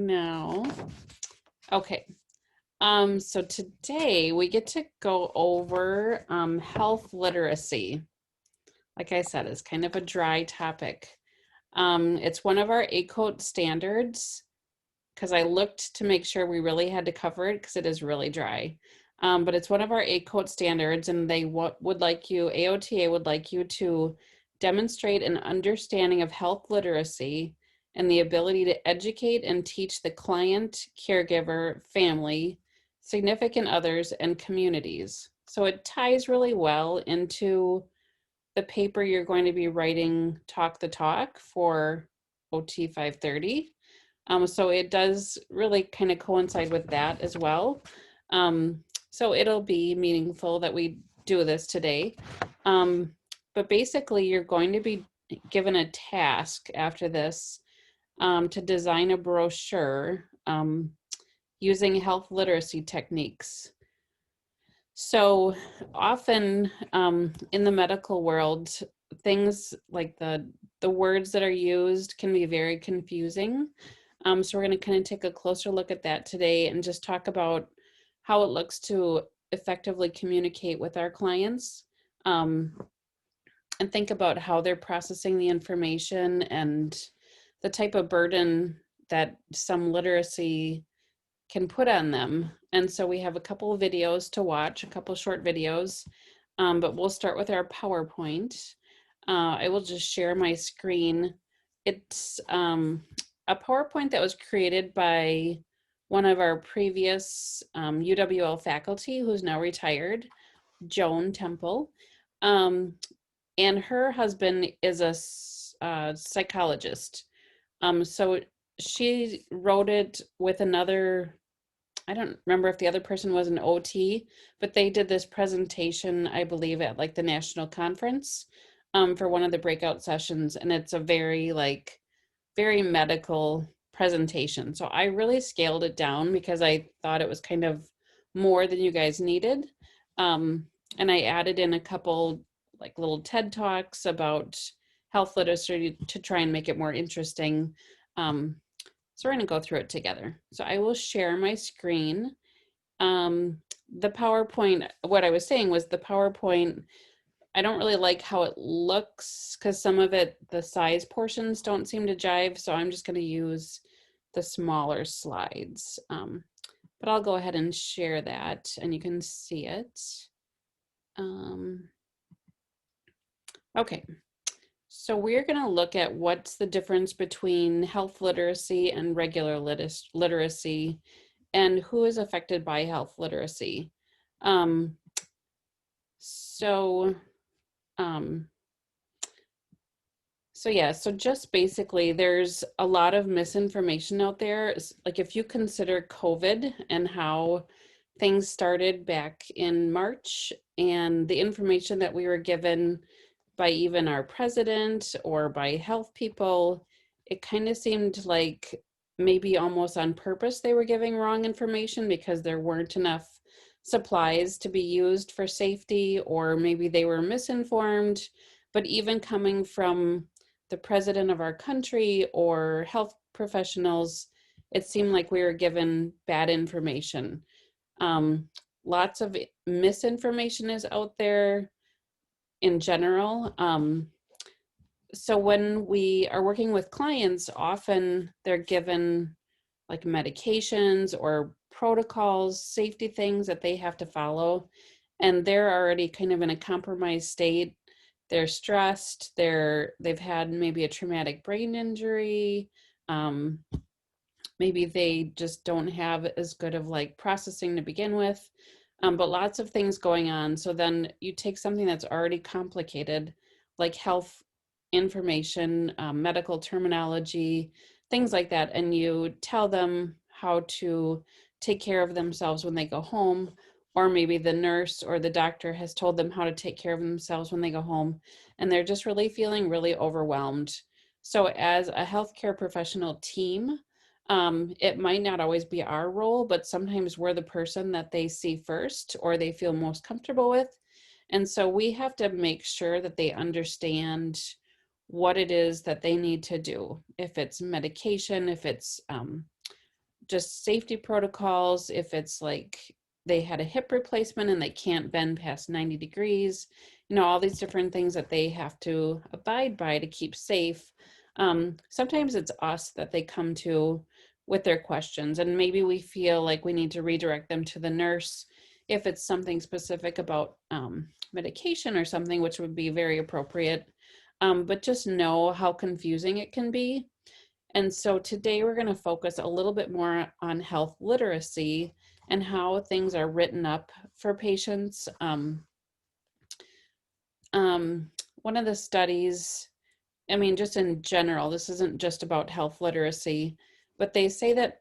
now. Okay. So today we get to go over health literacy. Like I said, it's kind of a dry topic. It's one of our ACOT standards because I looked to make sure we really had to cover it because it is really dry. But it's one of our ACOT standards, and they would like you, AOTA would like you to demonstrate an understanding of health literacy and the ability to educate and teach the client, caregiver, family, significant others, and communities. So it ties really well into the paper you're going to be writing, Talk the Talk, for OT 530. So it does really kind of coincide with that as well. So it'll be meaningful that we do this today. But basically, you're going to be given a task after this to design a brochure using health literacy techniques. So often in the medical world, things like the words that are used can be very confusing. So we're going to kind of take a closer look at that today and just talk about how it looks to effectively communicate with our clients and think about how they're processing the information and the type of burden that some literacy can put on them. And so we have a couple of videos to watch, a couple short videos, but we'll start with our PowerPoint. I will just share my screen. It's a PowerPoint that was created by one of our previous UWL faculty who's now retired, Joan Temple. And her husband is a psychologist. So she wrote it with another, I don't remember if the other person was an OT, but they did this presentation, I believe, at like the national conference for one of the breakout sessions. And it's a very medical presentation. So I really scaled it down because I thought it was kind of more than you guys needed. And I added in a couple like little TED Talks about health literacy to try and make it more interesting. So we're going to go through it together. So I will share my screen. The PowerPoint, what I was saying was the PowerPoint, I don't really like how it looks because some of it, the size portions don't seem to jive. So I'm just going to use the smaller slides. But I'll go ahead and share that and you can see it. Okay. So we're going to look at what's the difference between health literacy and regular literacy and who is affected by health literacy. So just basically there's a lot of misinformation out there. Like if you consider COVID and how things started back in March and the information that we were given by even our president or by health people, it kind of seemed like maybe almost on purpose they were giving wrong information because there weren't enough supplies to be used for safety, or maybe they were misinformed. But even coming from the president of our country or health professionals, it seemed like we were given bad information. Lots of misinformation is out there in general. So when we are working with clients, often they're given like medications or protocols, safety things that they have to follow, and they're already kind of in a compromised state. They're stressed, they've had maybe a traumatic brain injury, maybe they just don't have as good of like processing to begin with. But lots of things going on. So then you take something that's already complicated, like health information, medical terminology, things like that, and you tell them how to take care of themselves when they go home, or maybe the nurse or the doctor has told them how to take care of themselves when they go home, and they're just really feeling really overwhelmed. So as a healthcare professional team, it might not always be our role, but sometimes we're the person that they see first or they feel most comfortable with. And so we have to make sure that they understand what it is that they need to do. If it's medication, if it's just safety protocols, if it's like they had a hip replacement and they can't bend past 90 degrees, all these different things that they have to abide by to keep safe. Sometimes it's us that they come to with their questions, and maybe we feel like we need to redirect them to the nurse if it's something specific about medication or something, which would be very appropriate. But just know how confusing it can be. And so today we're going to focus a little bit more on health literacy and how things are written up for patients. One of the studies, I mean, just in general, this isn't just about health literacy, but they say that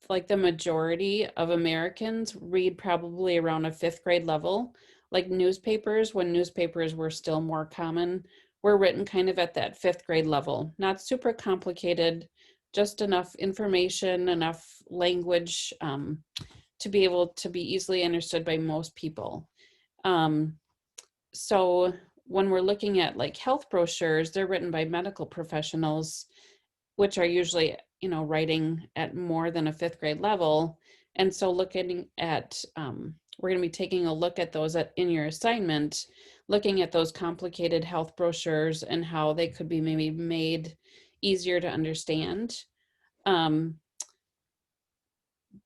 like the majority of Americans read probably around a fifth grade level. Like newspapers, when newspapers were still more common, were written kind of at that fifth grade level. Not super complicated, just enough information, enough language to be able to be easily understood by most people. So when we're looking at like health brochures, they're written by medical professionals, which are usually, writing at more than a fifth grade level. And so looking at, we're going to be taking a look at those in your assignment, looking at those complicated health brochures and how they could be maybe made easier to understand.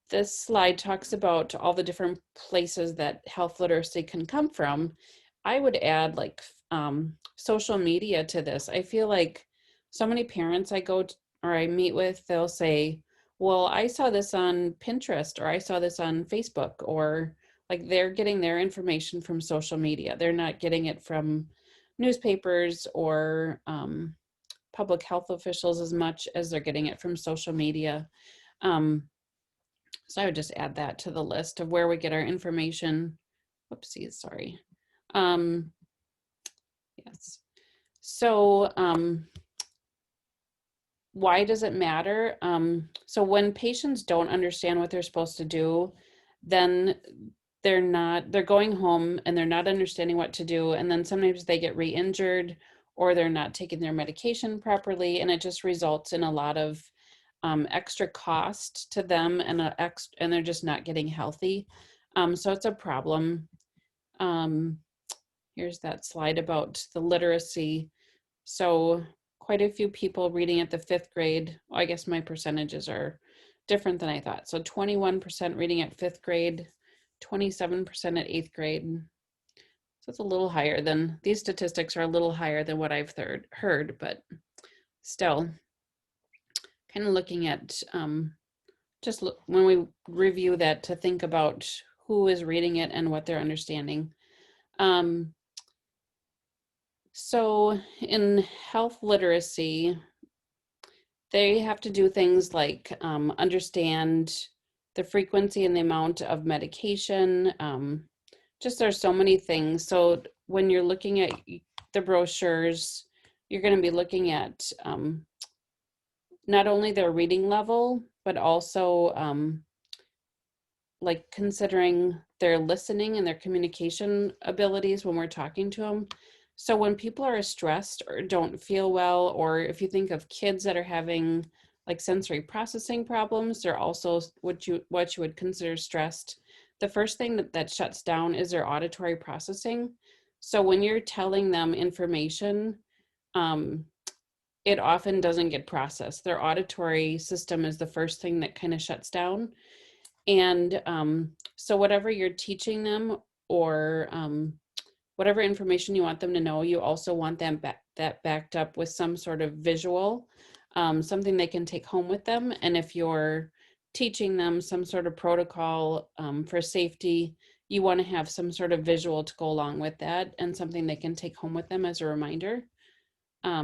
This slide talks about all the different places that health literacy can come from. I would add like social media to this. I feel like so many parents I go to, or I meet with, they'll say, well, I saw this on Pinterest, or I saw this on Facebook, or like they're getting their information from social media. They're not getting it from newspapers or public health officials as much as they're getting it from social media. So I would just add that to the list of where we get our information. Whoopsies, sorry. Yes. So why does it matter? So when patients don't understand what they're supposed to do, then they're going home and they're not understanding what to do. And then sometimes they get re-injured or they're not taking their medication properly. And it just results in a lot of extra cost to them and they're just not getting healthy. So it's a problem. Here's that slide about the literacy. So quite a few people reading at the fifth grade. Well, I guess my percentages are different than I thought. So 21% reading at fifth grade, 27% at eighth grade. So it's a little higher than, these statistics are a little higher than what I've heard, but still kind of looking at just when we review that to think about who is reading it and what they're understanding. So in health literacy, they have to do things like understand the frequency and the amount of medication. Just there's so many things. So when you're looking at the brochures, you're going to be looking at not only their reading level, but also like considering their listening and their communication abilities when we're talking to them. So when people are stressed or don't feel well, or if you think of kids that are having like sensory processing problems, they're also what you would consider stressed. The first thing that shuts down is their auditory processing. So when you're telling them information, it often doesn't get processed. Their auditory system is the first thing that kind of shuts down. And so whatever you're teaching them or whatever information you want them to know, you also want them that backed up with some sort of visual, something they can take home with them. And if you're teaching them some sort of protocol for safety, you want to have some sort of visual to go along with that and something they can take home with them as a reminder. I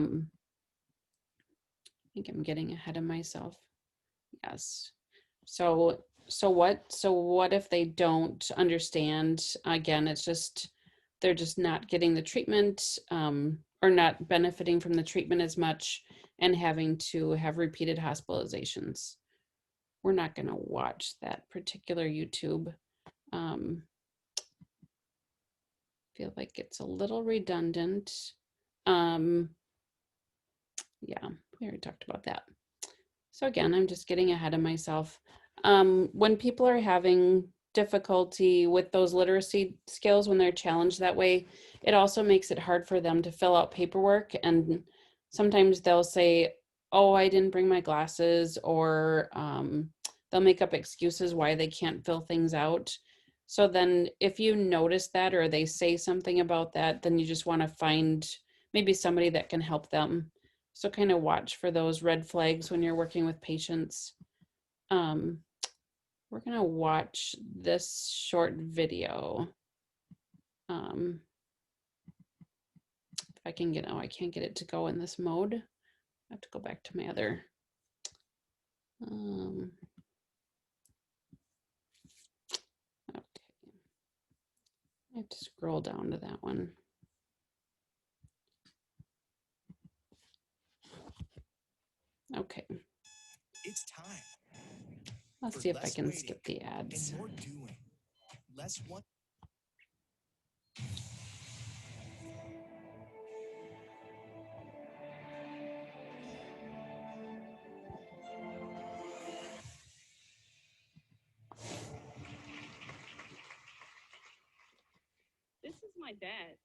think I'm getting ahead of myself. Yes. So what if they don't understand? Again, it's just they're just not getting the treatment or not benefiting from the treatment as much and having to have repeated hospitalizations. We're not going to watch that particular YouTube. Feel like it's a little redundant. Yeah, we already talked about that. So again, I'm just getting ahead of myself. When people are having difficulty with those literacy skills, when they're challenged that way, it also makes it hard for them to fill out paperwork. And sometimes they'll say, oh, I didn't bring my glasses, or they'll make up excuses why they can't fill things out. So then if you notice that, or they say something about that, then you just want to find maybe somebody that can help them. So kind of watch for those red flags when you're working with patients. We're gonna watch this short video. If I can get, oh, I can't get it to go in this mode. I have to go back to my other. Okay. I have to scroll down to that one. Okay. It's time. Let's see if I can skip the ads. Less one. This is my dad.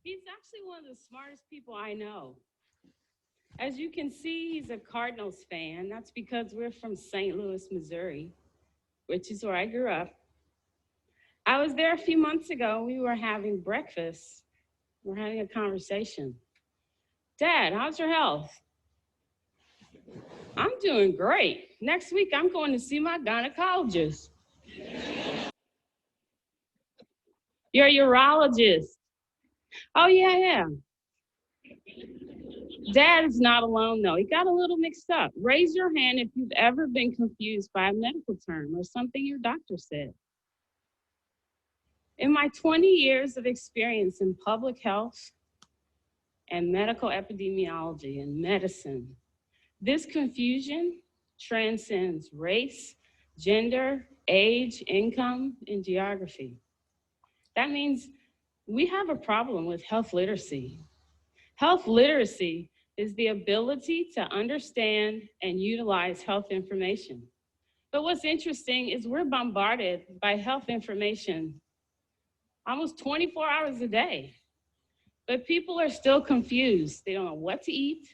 He's actually one of the smartest people I know. As you can see, he's a Cardinals fan. That's because we're from St. Louis, Missouri, which is where I grew up. I was there a few months ago. We were having breakfast. We're having a conversation. Dad, how's your health? I'm doing great. Next week, I'm going to see my gynecologist. You're a urologist. Oh, yeah. Dad is not alone, though. He got a little mixed up. Raise your hand if you've ever been confused by a medical term or something your doctor said. In my 20 years of experience in public health and medical epidemiology and medicine, this confusion transcends race, gender, age, income, and geography. That means we have a problem with health literacy. Health literacy is the ability to understand and utilize health information. But what's interesting is we're bombarded by health information almost 24 hours a day. But people are still confused. They don't know what to eat,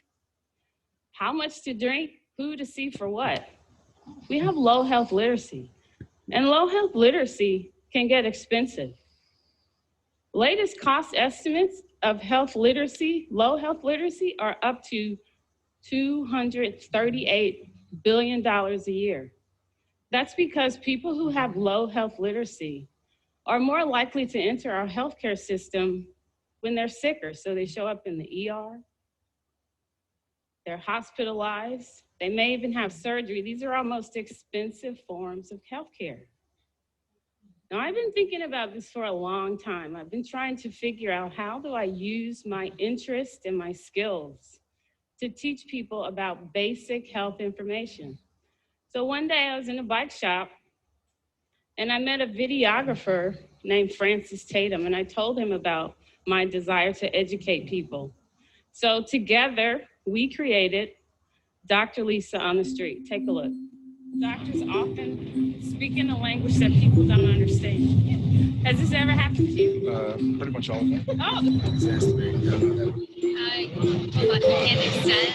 how much to drink, who to see for what. We have low health literacy, and low health literacy can get expensive. Latest cost estimates of health literacy, low health literacy, are up to $238 billion a year. That's because people who have low health literacy are more likely to enter our healthcare system when they're sicker. So they show up in the ER, they're hospitalized, they may even have surgery. These are our most expensive forms of healthcare. Now, I've been thinking about this for a long time. I've been trying to figure out, how do I use my interest and my skills to teach people about basic health information? So one day I was in a bike shop and I met a videographer named Francis Tatum, and I told him about my desire to educate people. So together we created Dr. Lisa on the Street. Take a look. Doctors often speak in a language that people don't understand. Has this ever happened to you? Pretty much all of them. Oh. I can't extend.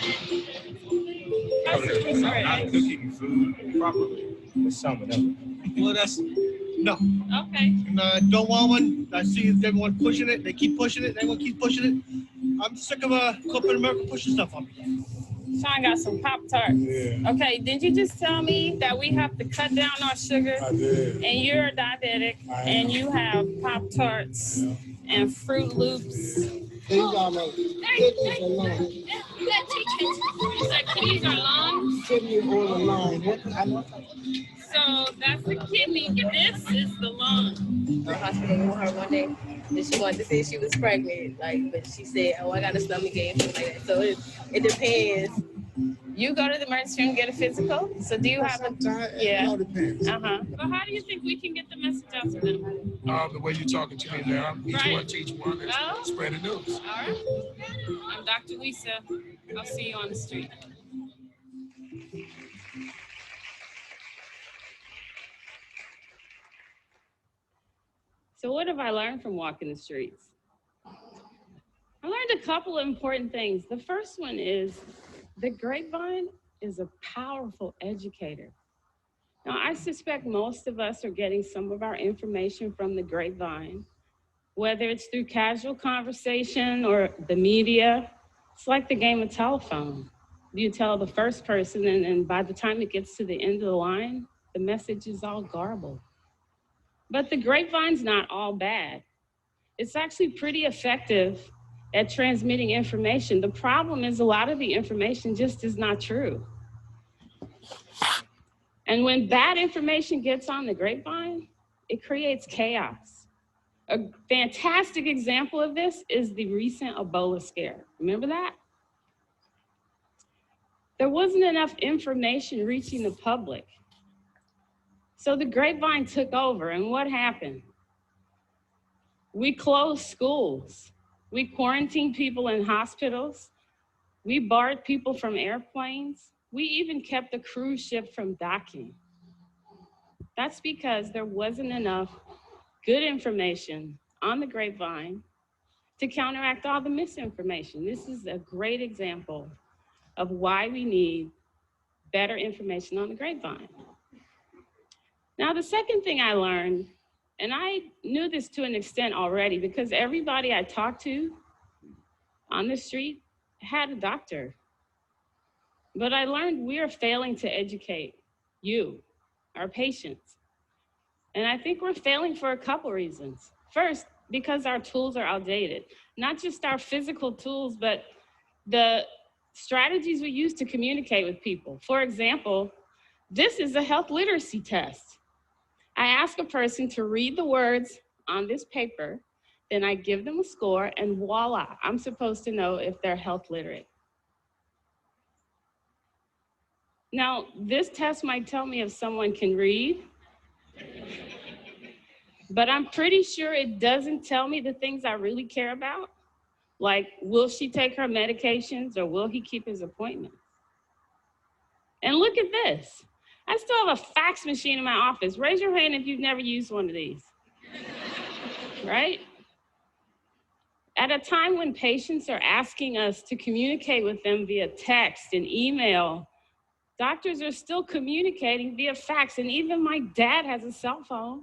Not cooking food properly. With some of them. Well, that's no. Okay. And I don't want one. I see everyone pushing it. They keep pushing it. Everyone keeps pushing it. I'm sick of corporate America pushing stuff on me. Sean got some Pop-Tarts. Yeah. Okay, did you just tell me that we have to cut down our sugar? I did. And you're diabetic, and you have Pop-Tarts and Fruit Loops. Kidneys are long. Kidneys are long? Kidneys are long. So that's the kidney. This is the lung. Our hospital with her one day, and she wanted to say she was pregnant, but she said, "Oh, I got a stomach ache," something like that. So it depends. You go to the emergency room and get a physical. So do you have It all depends. But how do you think we can get the message out to them? The way you're talking to me now, each Right. one teach one and Oh. spread the news. All right. I'm Dr. Lisa. I'll see you on the street. So what have I learned from walking the streets? I learned a couple of important things. The first one is the grapevine is a powerful educator. Now, I suspect most of us are getting some of our information from the grapevine, whether it's through casual conversation or the media. It's like the game of telephone. You tell the first person, and by the time it gets to the end of the line, the message is all garbled. But the grapevine's not all bad. It's actually pretty effective at transmitting information. The problem is a lot of the information just is not true. And when bad information gets on the grapevine, it creates chaos. A fantastic example of this is the recent Ebola scare. Remember that? There wasn't enough information reaching the public. So the grapevine took over, and what happened? We closed schools. We quarantined people in hospitals. We barred people from airplanes. We even kept the cruise ship from docking. That's because there wasn't enough good information on the grapevine to counteract all the misinformation. This is a great example of why we need better information on the grapevine. Now, the second thing I learned, and I knew this to an extent already because everybody I talked to on the street had a doctor. But I learned we are failing to educate you, our patients. And I think we're failing for a couple reasons. First, because our tools are outdated. Not just our physical tools, but the strategies we use to communicate with people. For example, this is a health literacy test. I ask a person to read the words on this paper, then I give them a score, and voila, I'm supposed to know if they're health literate. Now, this test might tell me if someone can read, but I'm pretty sure it doesn't tell me the things I really care about, like will she take her medications or will he keep his appointments? And look at this. I still have a fax machine in my office. Raise your hand if you've never used one of these, right? At a time when patients are asking us to communicate with them via text and email, doctors are still communicating via fax, and even my dad has a cell phone.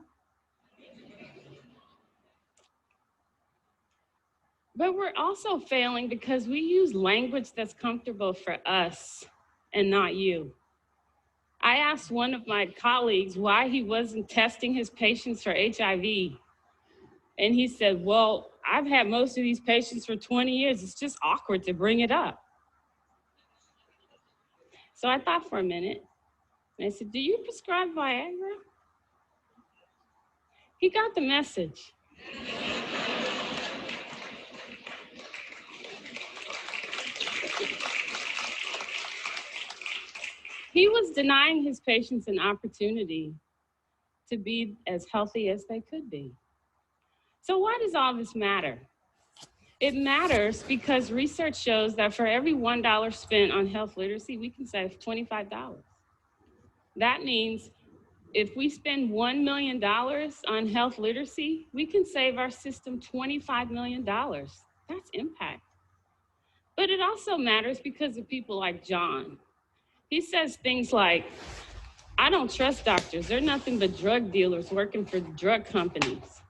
But we're also failing because we use language that's comfortable for us and not you. I asked one of my colleagues why he wasn't testing his patients for HIV. And he said, well, I've had most of these patients for 20 years. It's just awkward to bring it up. So I thought for a minute, and I said, do you prescribe Viagra? He got the message. He was denying his patients an opportunity to be as healthy as they could be. So why does all this matter? It matters because research shows that for every $1 spent on health literacy, we can save $25. That means if we spend $1 million on health literacy, we can save our system $25 million. That's impact. But it also matters because of people like John. He says things like, I don't trust doctors. They're nothing but drug dealers working for drug companies.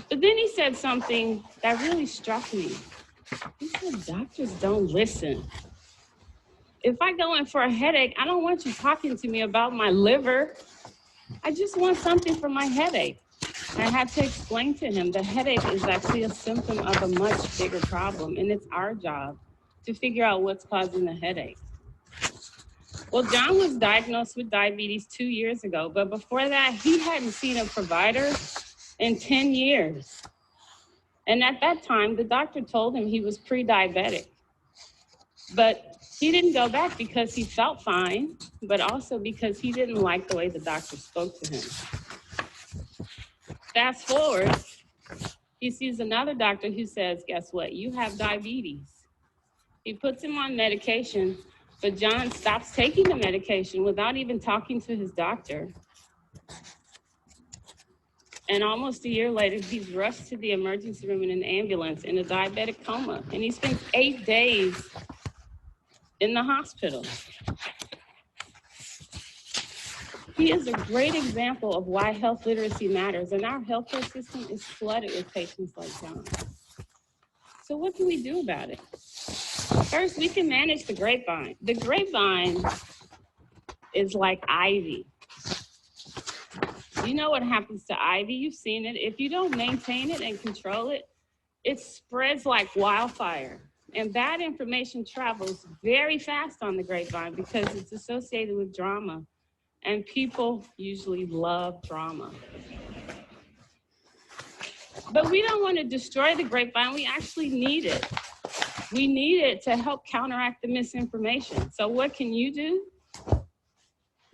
But then he said something that really struck me. He said, doctors don't listen. If I go in for a headache, I don't want you talking to me about my liver. I just want something for my headache. I had to explain to him the headache is actually a symptom of a much bigger problem, and it's our job to figure out what's causing the headache. Well, John was diagnosed with diabetes 2 years ago, but before that, he hadn't seen a provider in 10 years. And at that time, the doctor told him he was pre-diabetic. But he didn't go back because he felt fine, but also because he didn't like the way the doctor spoke to him. Fast forward, he sees another doctor who says, guess what? You have diabetes. He puts him on medication, but John stops taking the medication without even talking to his doctor. And almost a year later, he's rushed to the emergency room in an ambulance in a diabetic coma. And he spent 8 days in the hospital. He is a great example of why health literacy matters. And our healthcare system is flooded with patients like John. So what can we do about it? First, we can manage the grapevine. The grapevine is like ivy. You know what happens to ivy, you've seen it. If you don't maintain it and control it, it spreads like wildfire. And bad information travels very fast on the grapevine because it's associated with drama. And people usually love drama. But we don't want to destroy the grapevine, we actually need it. We need it to help counteract the misinformation. So what can you do?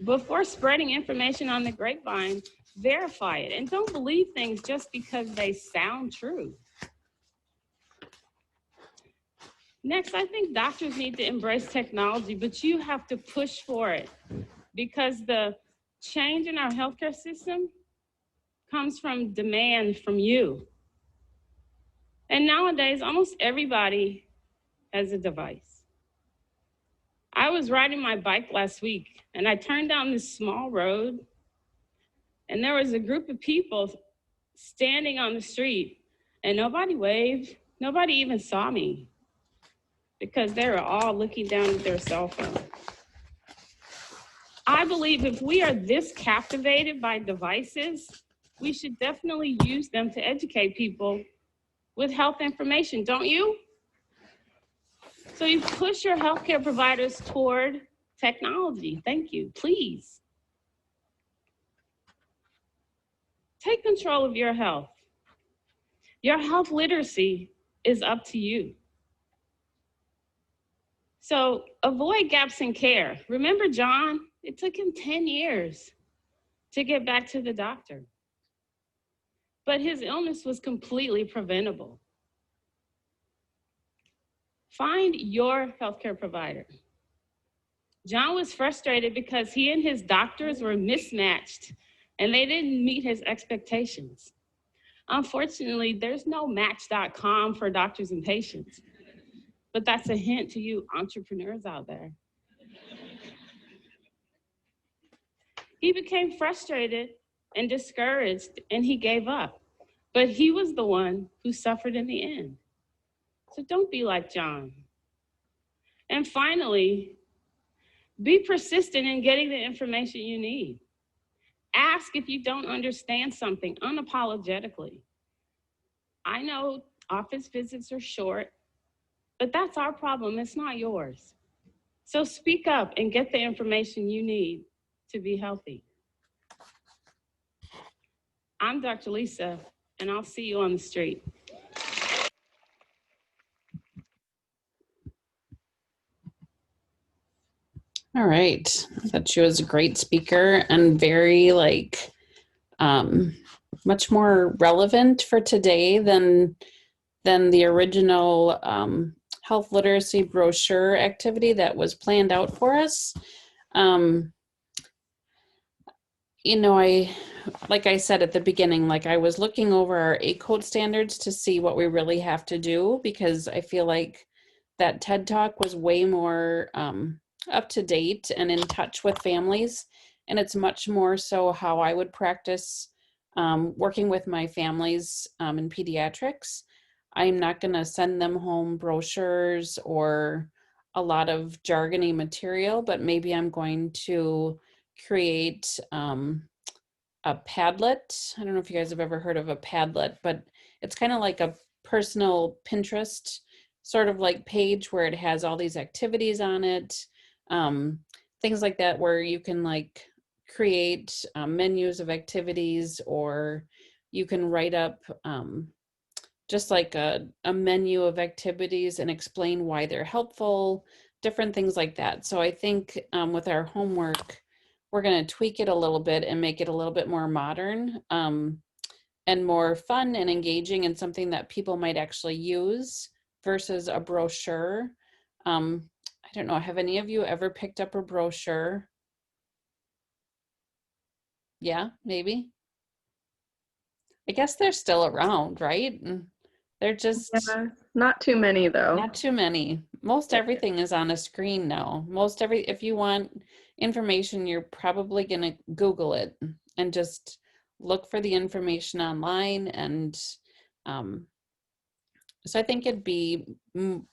Before spreading information on the grapevine, verify it. And don't believe things just because they sound true. Next, I think doctors need to embrace technology, but you have to push for it because the change in our healthcare system comes from demand from you. And nowadays, almost everybody has a device. I was riding my bike last week and I turned down this small road and there was a group of people standing on the street and nobody waved, nobody even saw me because they were all looking down at their cell phone. I believe if we are this captivated by devices, we should definitely use them to educate people with health information, don't you? So you push your healthcare providers toward technology. Thank you, please. Take control of your health. Your health literacy is up to you. So avoid gaps in care. Remember John? It took him 10 years to get back to the doctor. But his illness was completely preventable. Find your healthcare provider. John was frustrated because he and his doctors were mismatched and they didn't meet his expectations. Unfortunately, there's no match.com for doctors and patients, but that's a hint to you entrepreneurs out there. He became frustrated and discouraged and he gave up, but he was the one who suffered in the end. So don't be like John. And finally, be persistent in getting the information you need. Ask if you don't understand something unapologetically. I know office visits are short, but that's our problem, it's not yours. So speak up and get the information you need to be healthy. I'm Dr. Lisa, and I'll see you on the street. All right. I thought she was a great speaker and very much more relevant for today than the original health literacy brochure activity that was planned out for us. Like I said at the beginning, I was looking over our ACODE standards to see what we really have to do, because I feel like that TED Talk was way more up to date and in touch with families. And it's much more so how I would practice working with my families in pediatrics. I'm not going to send them home brochures or a lot of jargony material, but maybe I'm going to create a Padlet. I don't know if you guys have ever heard of a Padlet, but it's kind of like a personal Pinterest sort of page where it has all these activities on it, things like that, where you can create menus of activities, or you can write up just a menu of activities and explain why they're helpful, different things like that. So I think with our homework, we're going to tweak it a little bit and make it a little bit more modern and more fun and engaging, and something that people might actually use versus a brochure. I don't know, have any of you ever picked up a brochure? Yeah, maybe. I guess they're still around, right? They're just Yeah, not too many though. not too many. Most everything is on a screen now. If you want information, you're probably going to Google it and just look for the information online. And um, so I think it'd be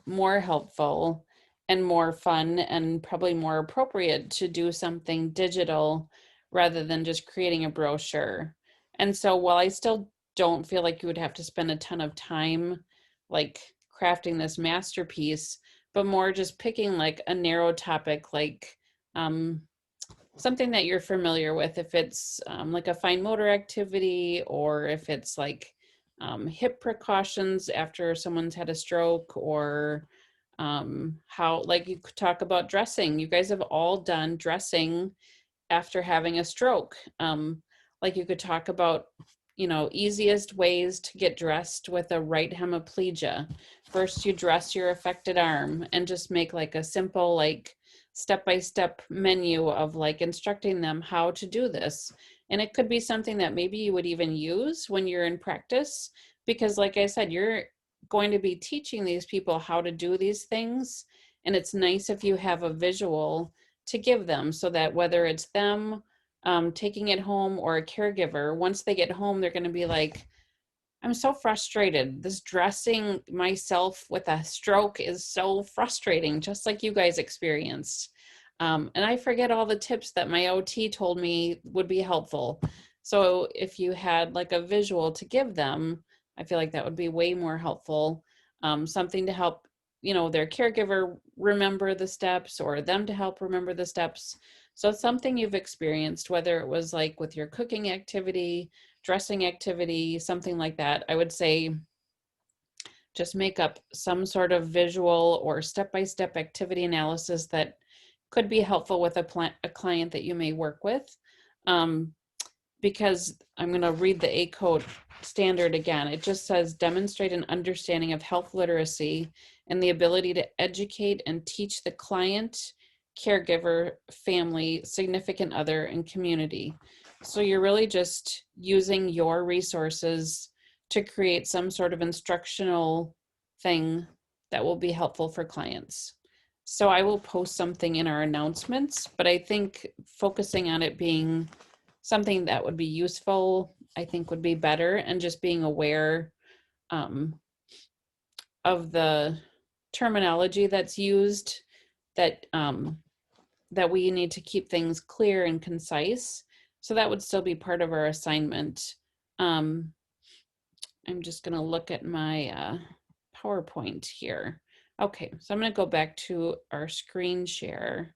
more helpful and more fun and probably more appropriate to do something digital rather than just creating a brochure. And so while I still don't feel like you would have to spend a ton of time like crafting this masterpiece, but more just picking like a narrow topic, like um, something that you're familiar with, if it's like a fine motor activity, or if it's like hip precautions after someone's had a stroke, or how, like you could talk about dressing. You guys have all done dressing after having a stroke. Like you could talk about, easiest ways to get dressed with a right hemiplegia. First, you dress your affected arm and just make like a simple, like step-by-step menu of like instructing them how to do this. And it could be something that maybe you would even use when you're in practice, because like I said, you're going to be teaching these people how to do these things. And it's nice if you have a visual to give them, so that whether it's them taking it home or a caregiver, once they get home, they're going to be like, I'm so frustrated. This dressing myself with a stroke is so frustrating, just like you guys experienced. And I forget all the tips that my OT told me would be helpful. So if you had like a visual to give them, I feel like that would be way more helpful. Something to help, their caregiver remember the steps, or them to help remember the steps. So it's something you've experienced, whether it was like with your cooking activity, dressing activity, something like that. I would say just make up some sort of visual or step-by-step activity analysis that could be helpful with a client that you may work with. Because I'm going to read the ACODE standard again. It just says demonstrate an understanding of health literacy and the ability to educate and teach the client, caregiver, family, significant other, and community. So you're really just using your resources to create some sort of instructional thing that will be helpful for clients. So I will post something in our announcements, but I think focusing on it being something that would be useful, I think would be better, and just being aware of the terminology that's used, that that we need to keep things clear and concise. So that would still be part of our assignment. I'm just going to look at my PowerPoint here. Okay, so I'm going to go back to our screen share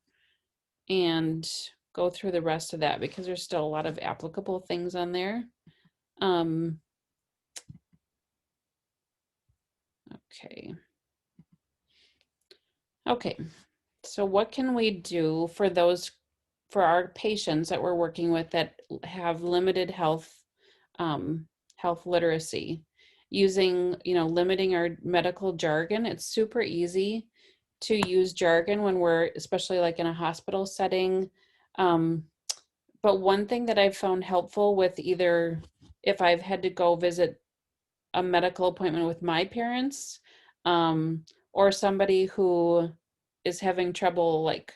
and go through the rest of that, because there's still a lot of applicable things on there. Okay, so what can we do for our patients that we're working with that have limited health literacy, using, limiting our medical jargon? It's super easy to use jargon when we're, especially like in a hospital setting. But one thing that I've found helpful with, either if I've had to go visit a medical appointment with my parents, or somebody who is having trouble like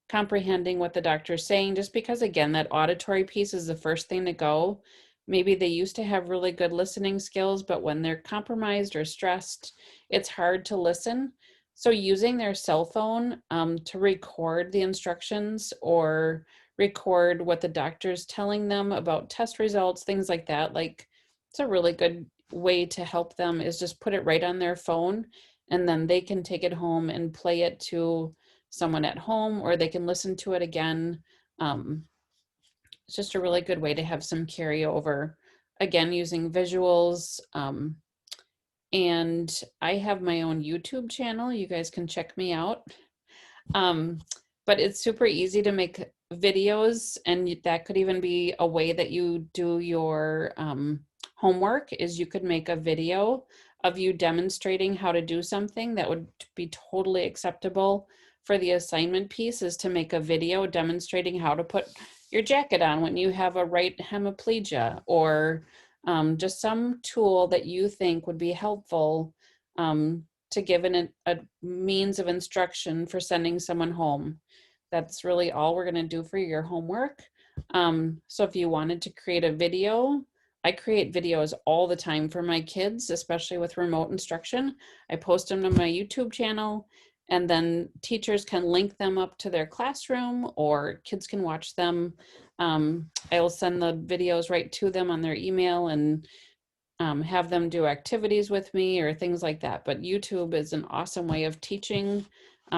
comprehending what the doctor's saying, just because again, that auditory piece is the first thing to go. Maybe they used to have really good listening skills, but when they're compromised or stressed, it's hard to listen. So using their cell phone to record the instructions, or record what the doctor's telling them about test results, things like that, like it's a really good way to help them, is just put it right on their phone, and then they can take it home and play it to someone at home, or they can listen to it again. It's just a really good way to have some carryover, again, using visuals. And I have my own YouTube channel. You guys can check me out. But it's super easy to make videos, and that could even be a way that you do your homework, is you could make a video of you demonstrating how to do something. That would be totally acceptable for the assignment piece, is to make a video demonstrating how to put your jacket on when you have a right hemiplegia, or just some tool that you think would be helpful to give a means of instruction for sending someone home. That's really all we're going to do for your homework. So if you wanted to create a video, I create videos all the time for my kids, especially with remote instruction. I post them to my YouTube channel, and then teachers can link them up to their classroom, or kids can watch them. I will send the videos right to them on their email and have them do activities with me or things like that. But YouTube is an awesome way of teaching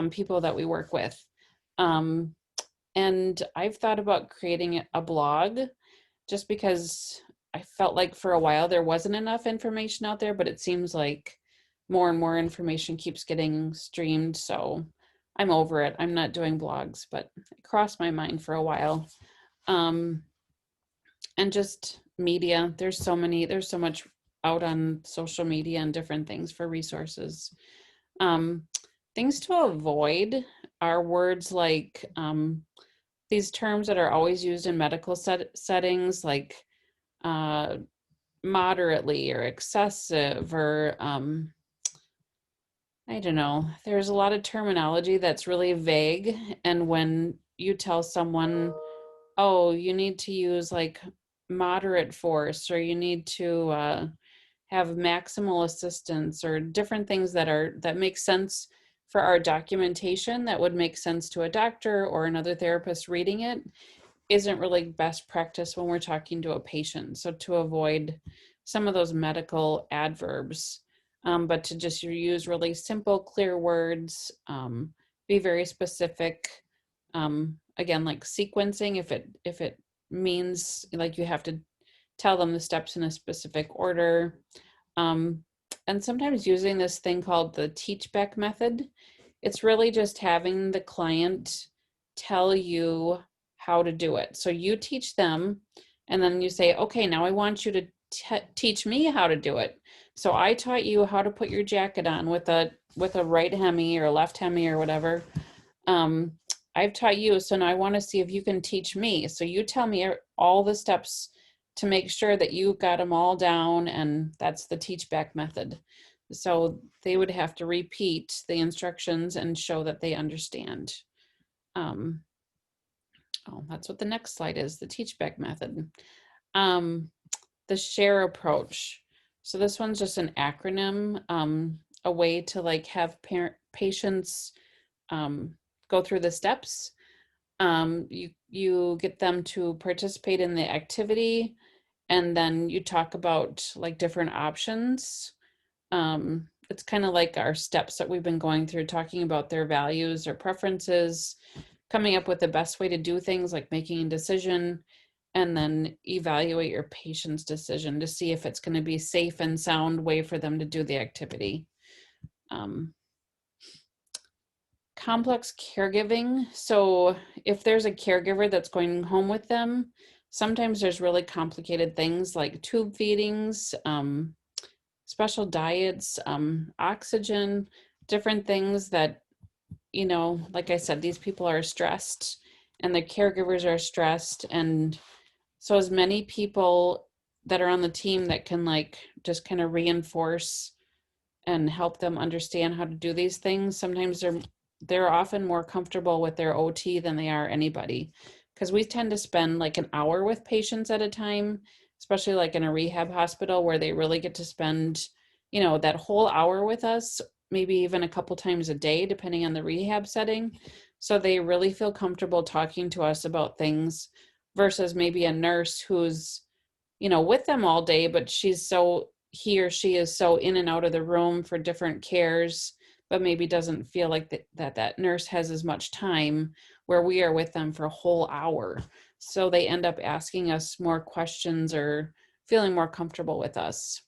people that we work with. And I've thought about creating a blog just because I felt like for a while there wasn't enough information out there, but it seems like more and more information keeps getting streamed. So I'm over it. I'm not doing blogs, but it crossed my mind for a while. And just media. There's so much out on social media and different things for resources. Things to avoid are words like these terms that are always used in medical settings, like moderately or excessive, or I don't know. There's a lot of terminology that's really vague. And when you tell someone, oh, you need to use like moderate force, or you need to have maximal assistance, or different things that make sense for our documentation, that would make sense to a doctor or another therapist reading it, isn't really best practice when we're talking to a patient. So to avoid some of those medical adverbs, but to just use really simple, clear words, be very specific. Again, like sequencing, if it means like you have to tell them the steps in a specific order. And sometimes using this thing called the teach back method. It's really just having the client tell you how to do it. So you teach them, and then you say, okay, now I want you to teach me how to do it. So I taught you how to put your jacket on with a right hemi or left hemi or whatever. I've taught you, so now I want to see if you can teach me. So you tell me all the steps to make sure that you got them all down, and that's the teach back method. So they would have to repeat the instructions and show that they understand. That's what the next slide is, the teach back method. The share approach. So this one's just an acronym, a way to like have patients go through the steps. You get them to participate in the activity, and then you talk about like different options. It's kind of like our steps that we've been going through, talking about their values or preferences, coming up with the best way to do things, like making a decision, and then evaluate your patient's decision to see if it's going to be safe and sound way for them to do the activity. Complex caregiving. So if there's a caregiver that's going home with them, sometimes there's really complicated things like tube feedings, special diets, oxygen, different things that, you know, like I said, these people are stressed and the caregivers are stressed. And so as many people that are on the team that can like just kind of reinforce and help them understand how to do these things, sometimes they're often more comfortable with their OT than they are anybody, because we tend to spend like an hour with patients at a time, especially like in a rehab hospital where they really get to spend, you know, that whole hour with us, maybe even a couple times a day, depending on the rehab setting. So they really feel comfortable talking to us about things versus maybe a nurse who's, you know, with them all day, but he or she is so in and out of the room for different cares, but maybe doesn't feel like that nurse has as much time, where we are with them for a whole hour. So they end up asking us more questions or feeling more comfortable with us.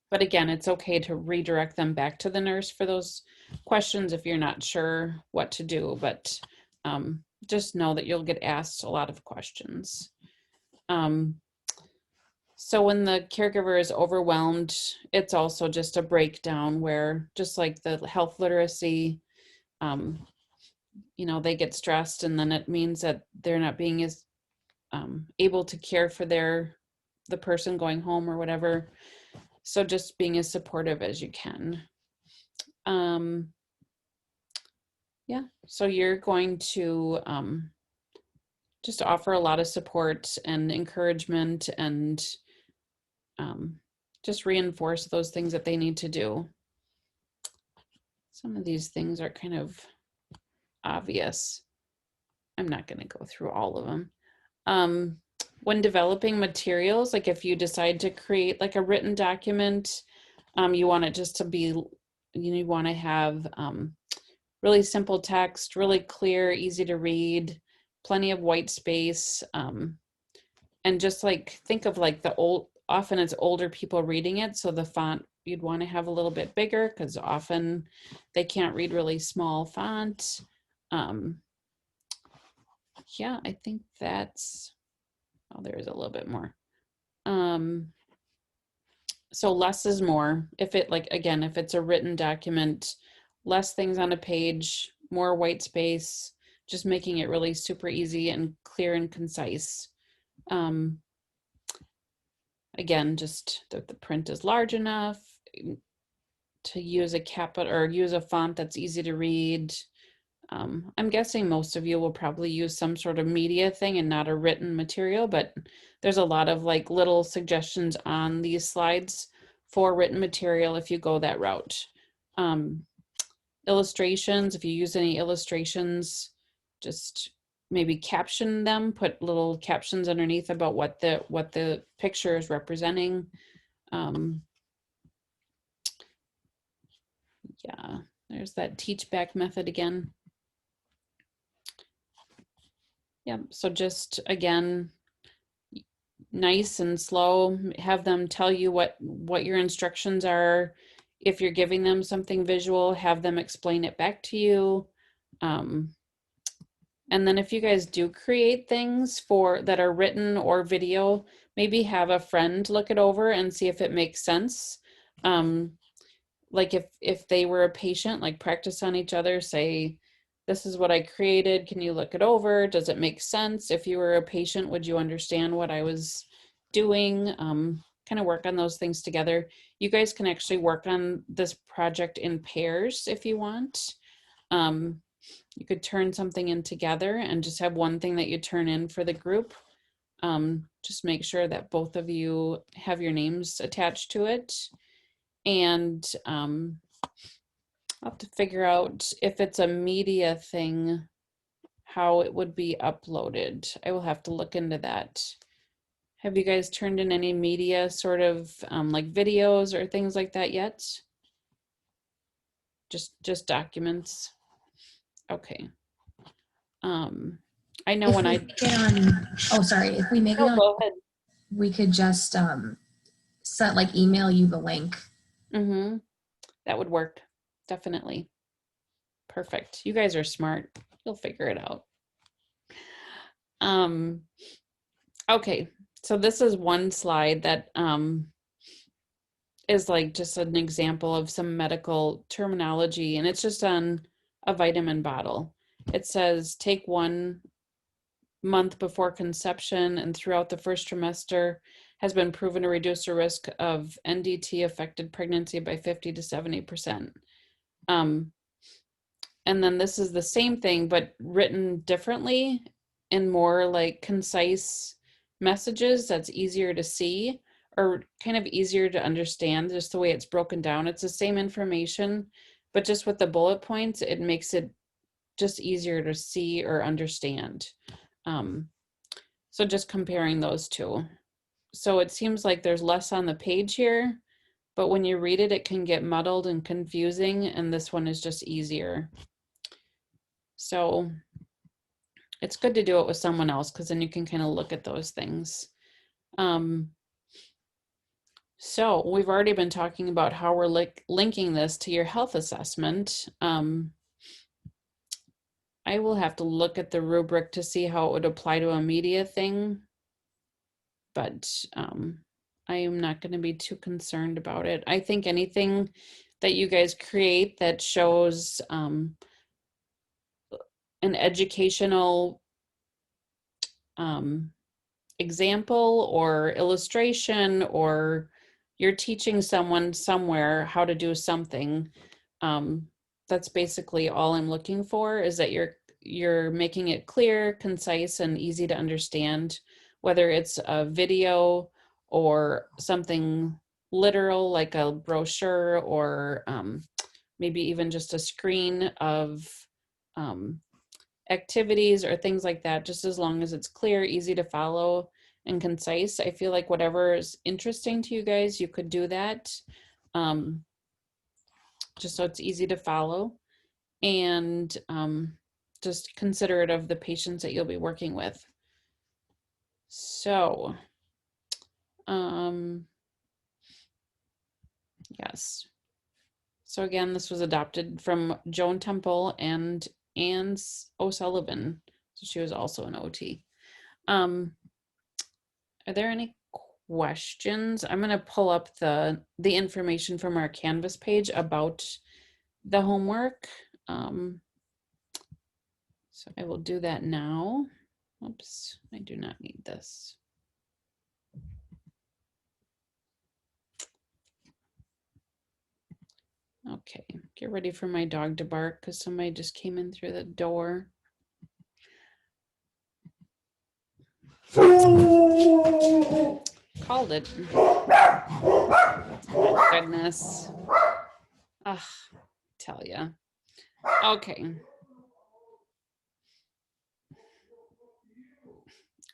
But again, it's okay to redirect them back to the nurse for those questions if you're not sure what to do, but just know that you'll get asked a lot of questions. So when the caregiver is overwhelmed, it's also just a breakdown where, just like the health literacy, you know, they get stressed, and then it means that they're not being as able to care for their the person going home or whatever. So just being as supportive as you can. Yeah, so you're going to just offer a lot of support and encouragement and just reinforce those things that they need to do. Some of these things are kind of obvious. I'm not going to go through all of them. When developing materials, like if you decide to create like a written document, you want it just to be, you want to have really simple text, really clear, easy to read, plenty of white space, and just like think of like often it's older people reading it, so the font you'd want to have a little bit bigger because often they can't read really small font. Yeah, I think that's, oh, there's a little bit more. So less is more. If it, like, again, if it's a written document, less things on a page, more white space, just making it really super easy and clear and concise. Again, just that the print is large enough to use a capital or use a font that's easy to read. I'm guessing most of you will probably use some sort of media thing and not a written material, but there's a lot of like little suggestions on these slides for written material if you go that route. Illustrations, if you use any illustrations, just maybe caption them, put little captions underneath about what the picture is representing. Yeah, there's that teach back method again. Yeah, so just again, nice and slow, have them tell you what your instructions are. If you're giving them something visual, have them explain it back to you. And then if you guys do create things for that are written or video, maybe have a friend look it over and see if it makes sense. Like if they were a patient, like practice on each other, say, this is what I created. Can you look it over? Does it make sense? If you were a patient, would you understand what I was doing? Kind of work on those things together. You guys can actually work on this project in pairs if you want. You could turn something in together and just have one thing that you turn in for the group. Just make sure that both of you have your names attached to it. And I'll have to figure out if it's a media thing, how it would be uploaded. I will have to look into that. Have you guys turned in any media sort of like videos or things like that yet? Just documents. Okay. I know If when we I make it on, oh, sorry, if we make it on, go ahead. we could just set like email you the link. Mm-hmm. That would work. Definitely. Perfect. You guys are smart. You'll figure it out. Okay. So this is one slide that is like just an example of some medical terminology, and it's just on a vitamin bottle. It says take 1 month before conception and throughout the first trimester has been proven to reduce the risk of NDT affected pregnancy by 50 to 70%. And then this is the same thing, but written differently in more like concise messages that's easier to see or kind of easier to understand, just the way it's broken down. It's the same information, but just with the bullet points, it makes it just easier to see or understand. So just comparing those two. So it seems like there's less on the page here, but when you read it, it can get muddled and confusing, and this one is just easier. So it's good to do it with someone else because then you can kind of look at those things. So we've already been talking about how we're linking this to your health assessment. I will have to look at the rubric to see how it would apply to a media thing, but I am not going to be too concerned about it. I think anything that you guys create that shows an educational example or illustration, or you're teaching someone somewhere how to do something. That's basically all I'm looking for, is that you're making it clear, concise, and easy to understand, whether it's a video or something literal like a brochure, or maybe even just a screen of activities or things like that. Just as long as it's clear, easy to follow, and concise. I feel like whatever is interesting to you guys, you could do that, just so it's easy to follow, and just considerate of the patients that you'll be working with. So, yes. So again, this was adopted from Joan Temple and Anne O'Sullivan. So she was also an OT. Are there any questions? I'm going to pull up the information from our Canvas page about the homework. So I will do that now. Oops, I do not need this. Okay, get ready for my dog to bark because somebody just came in through the door. Called it. Oh, goodness. Ugh, tell ya. Okay.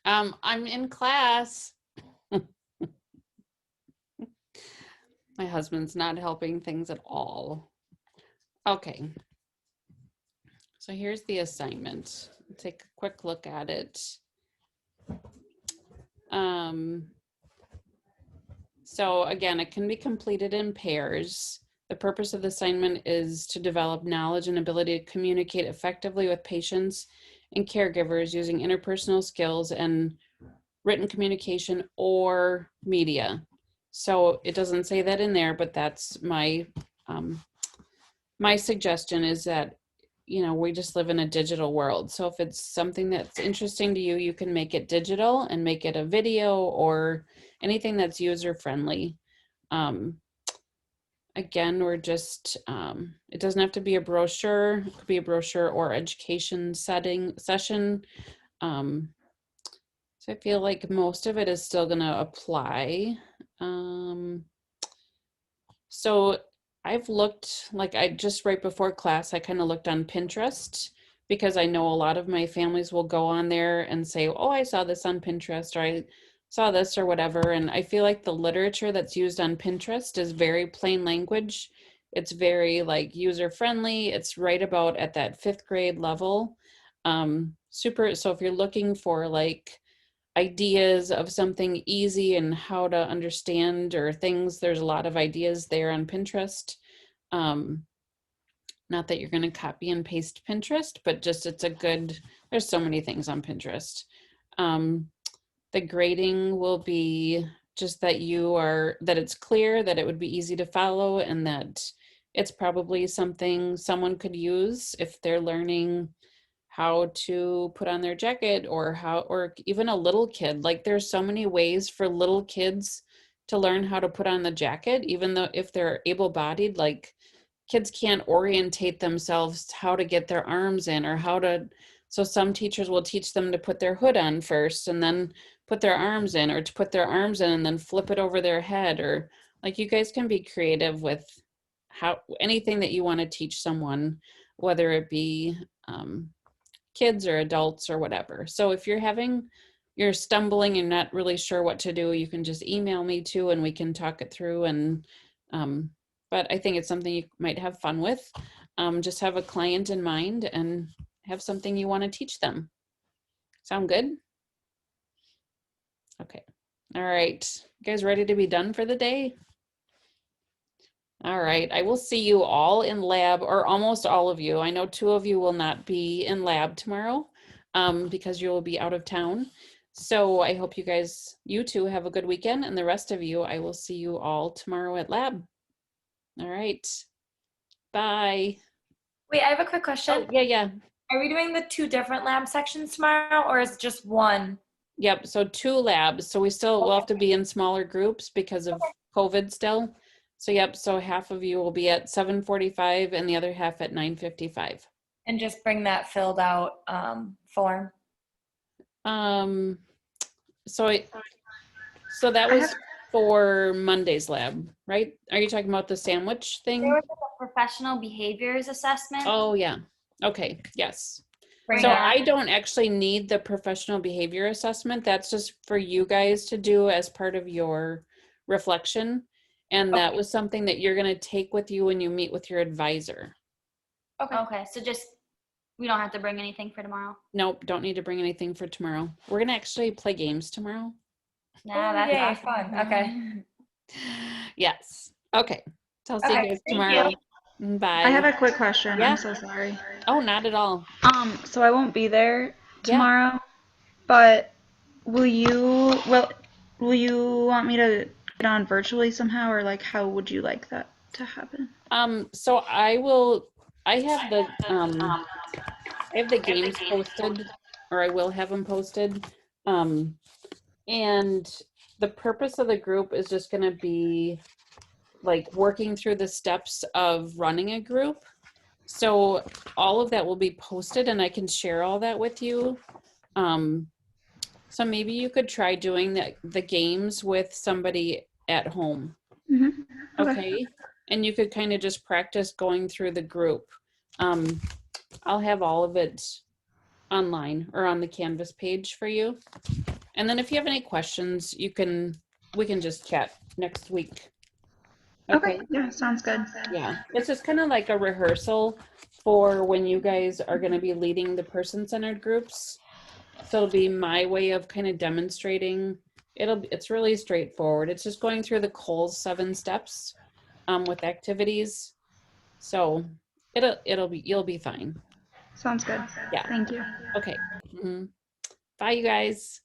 I'm in class. My husband's not helping things at all. Okay. So here's the assignment. Take a quick look at it. So again, it can be completed in pairs. The purpose of the assignment is to develop knowledge and ability to communicate effectively with patients and caregivers using interpersonal skills and written communication or media. So it doesn't say that in there, but that's my my suggestion, is that, you know, we just live in a digital world. So if it's something that's interesting to you, you can make it digital and make it a video or anything that's user friendly. Again, we're just, it doesn't have to be a brochure. It could be a brochure or education session. So I feel like most of it is still going to apply. So I've looked, like I just right before class, I kind of looked on Pinterest, because I know a lot of my families will go on there and say, oh, I saw this on Pinterest, or I saw this or whatever. And I feel like the literature that's used on Pinterest is very plain language. It's very like user friendly. It's right about at that 5th grade level. Super. So if you're looking for like ideas of something easy and how to understand or things, there's a lot of ideas there on Pinterest. Not that you're going to copy and paste Pinterest, but just it's a good, there's so many things on Pinterest. The grading will be just that that it's clear, that it would be easy to follow, and that it's probably something someone could use if they're learning how to put on their jacket, or even a little kid. Like there's so many ways for little kids to learn how to put on the jacket, even though if they're able-bodied, like kids can't orientate themselves how to get their arms in, or how to, so some teachers will teach them to put their hood on first and then put their arms in, or to put their arms in and then flip it over their head, or like you guys can be creative with how anything that you want to teach someone, whether it be kids or adults or whatever. So if you're stumbling and not really sure what to do, you can just email me too, and we can talk it through. And but I think it's something you might have fun with. Just have a client in mind and have something you want to teach them. Sound good? Okay. All right. You guys ready to be done for the day? All right. I will see you all in lab, or almost all of you. I know 2 of you will not be in lab tomorrow because you will be out of town. So I hope you two have a good weekend, and the rest of you, I will see you all tomorrow at lab. All right. Bye. Wait, I have a quick question. Oh, yeah. Are we doing the 2 different lab sections tomorrow, or is it just one? Yep, so 2 labs. So we still will have to be in smaller groups because of COVID still. So yep, so half of you will be at 7:45 and the other half at 9:55. And just bring that filled out form. Um, so so that I was have- for Monday's lab, right? Are you talking about the sandwich There thing? was a professional behaviors assessment. Oh, yeah. Okay, yes. Bring So that. I don't actually need the professional behavior assessment. That's just for you guys to do as part of your reflection. And that was something that you're going to take with you when you meet with your advisor. Okay, so just we don't have to bring anything for tomorrow. Nope, don't need to bring anything for tomorrow. We're going to actually play games tomorrow. Nah, Oh, that's yay, awesome. fun. Okay. Yes. Okay. So I'll see Okay, you guys thank tomorrow. Bye. I have a quick question. Yeah. I'm so sorry. Oh, not at all. So I won't be there Yeah. tomorrow, but will you want me to get on virtually somehow, or like how would you like that to happen? So I have the games posted, or I will have them posted. And the purpose of the group is just going to be like working through the steps of running a group. So all of that will be posted and I can share all that with you. So maybe you could try doing the games with somebody at home. Mm-hmm. Okay. And you could kind of just practice going through the group. I'll have all of it online or on the Canvas page for you. And then if you have any questions, we can just chat next week. Okay. Yeah, sounds good. Yeah. It's just kind of like a rehearsal for when you guys are going to be leading the person-centered groups. So it'll be my way of kind of demonstrating. It's really straightforward. It's just going through the Cole's 7 steps with activities. So you'll be fine. Sounds good. Yeah. Thank you. Okay. Bye, you guys.